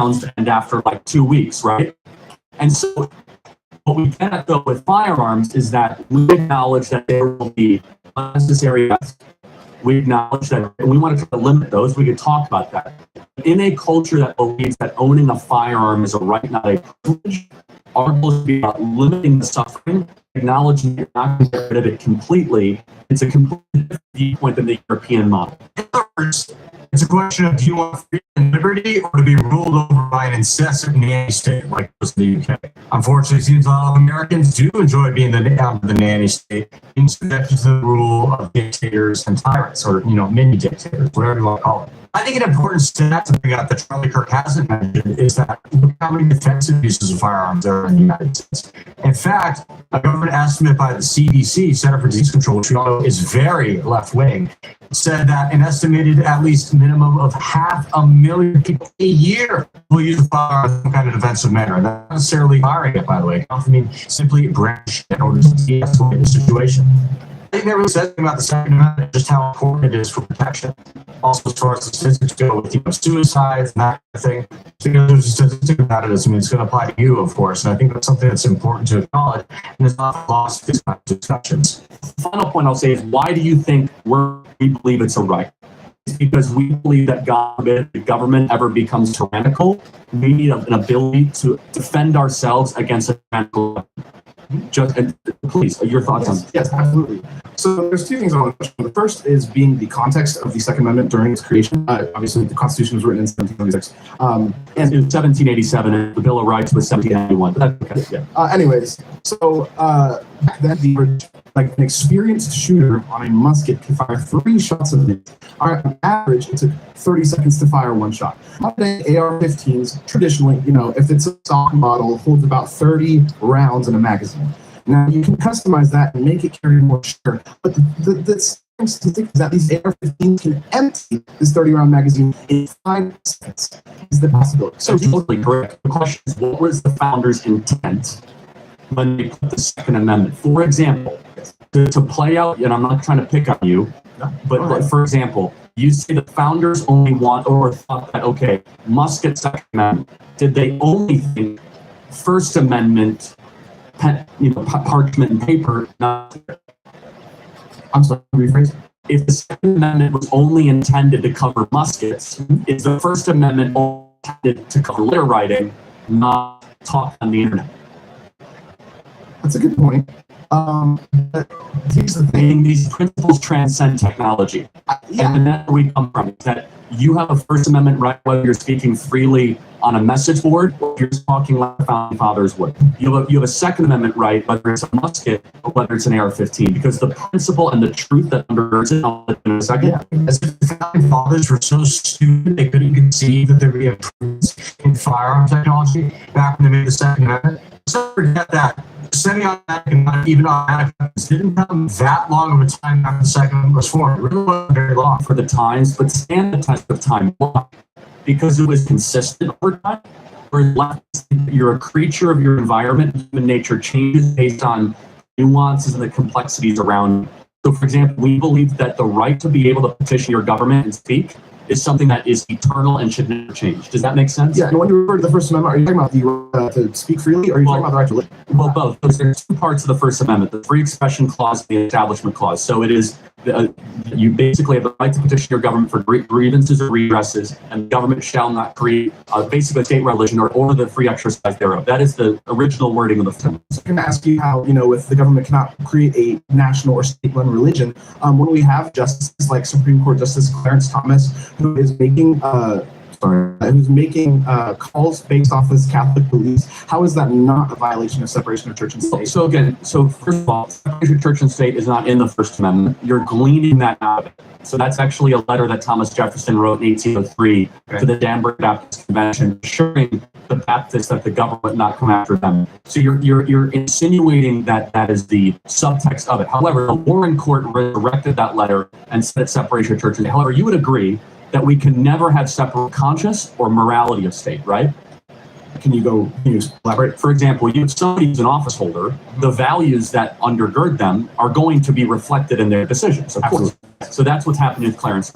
rounds and after like 2 weeks, right? And so what we get at though with firearms is that we acknowledge that there will be unnecessary deaths. We acknowledge that, and we want to try to limit those. We could talk about that. In a culture that believes that owning a firearm is a right, not a privilege, our goal is to be about limiting the suffering, acknowledging that you're not going to get rid of it completely. It's a completely different viewpoint than the European model. In other words, it's a question of do you want freedom and liberty or to be ruled over by an incessant nanny state like was the UK? Unfortunately, it seems a lot of Americans do enjoy being the nanny state, being subjected to the rule of dictators and tyrants, or mini dictators, whatever you want to call it. I think an important stat to bring up that Charlie Kirk hasn't mentioned is that look how many defensive uses of firearms there are in the United States. In fact, a government estimate by the CDC, Center for Disease Control, which we all know is very left-wing, said that an estimated at least minimum of 500,000 people a year will use a firearm in some kind of defensive manner. Not necessarily firing it, by the way. I mean simply brandish it in order to de-escalate the situation. I think that really says about the Second Amendment, just how important it is for protection. Also, as far as the statistics go with suicides and that kind of thing, there's a statistic about it. It's going to apply to you, of course, and I think that's something that's important to acknowledge, and it's not lost these kinds of discussions. The final point I'll say is, why do you think we believe it's a right? It's because we believe that if the government ever becomes tyrannical, we need an ability to defend ourselves against a tyrannical government. Please, your thoughts on this? Yes, absolutely. So there's two things I want to touch on. The first is being the context of the Second Amendment during its creation. Obviously, the Constitution was written in 1776. And in 1787, and the Bill of Rights was 1791. Okay, yeah. Anyways, so back then, an experienced shooter on a musket could fire 3 shots a minute. On average, it took 30 seconds to fire 1 shot. Today, AR-15s, traditionally, if it's a stock model, holds about 30 rounds in a magazine. Now, you can customize that and make it carry more sugar, but the statistic is that these AR-15s can empty this 30-round magazine in 5 seconds. Is the possibility. So totally correct. The question is, what was the founders' intent when they put the Second Amendment? For example, to play out, and I'm not trying to pick on you, but for example, you say the founders only want or thought that, okay, musket, Second Amendment. Did they only think First Amendment, parchment and paper? Not. I'm sorry, rephrase. If the Second Amendment was only intended to cover muskets, is the First Amendment only intended to cover letter writing, not talk on the internet? That's a good point. But here's the thing: these principles transcend technology, and that's where we come from. Is that you have a First Amendment right whether you're speaking freely on a message board or you're talking like the founding fathers would. You have a Second Amendment right whether it's a musket or whether it's an AR-15, because the principle and the truth that undergirds it. I'll let you in a second. Yeah. As if the founding fathers were so stupid they couldn't conceive that there would be improvements in firearm technology back when they made the Second Amendment. So forget that. Semi-automatic and not even automatic weapons didn't come that long of a time after the Second Amendment was formed. It really wasn't very long for the times, but stand the test of time. Why? Because it was consistent over time. Whereas you're a creature of your environment. Human nature changes based on nuances and the complexities around you. So, for example, we believe that the right to be able to petition your government and speak is something that is eternal and should never change. Does that make sense? Yeah, and when you refer to the First Amendment, are you talking about the right to speak freely, or are you talking about the right to live? Well, both. There's 2 parts of the First Amendment, the Free Expression Clause and the Establishment Clause. So it is, you basically have the right to petition your government for grievances or redresses, and the government shall not create basically a state religion or the free exercise thereof. That is the original wording of the First Amendment. So I can ask you how, if the government cannot create a national or state-run religion, when we have justices like Supreme Court Justice Clarence Thomas, who is making calls based off his Catholic beliefs, how is that not a violation of separation of church and state? So first of all, separation of church and state is not in the First Amendment. You're gleaning that out of it. So that's actually a letter that Thomas Jefferson wrote in 1803 to the Danbury Baptist Convention, assuring the Baptists that the government would not come after them. So you're insinuating that is the subtext of it. However, the Warren Court resurrected that letter and said separation of church and state. However, you would agree that we can never have separate conscience or morality of state, right? Can you elaborate? For example, you have somebody who's an office holder, the values that undergird them are going to be reflected in their decisions, of course. So that's what's happening with Clarence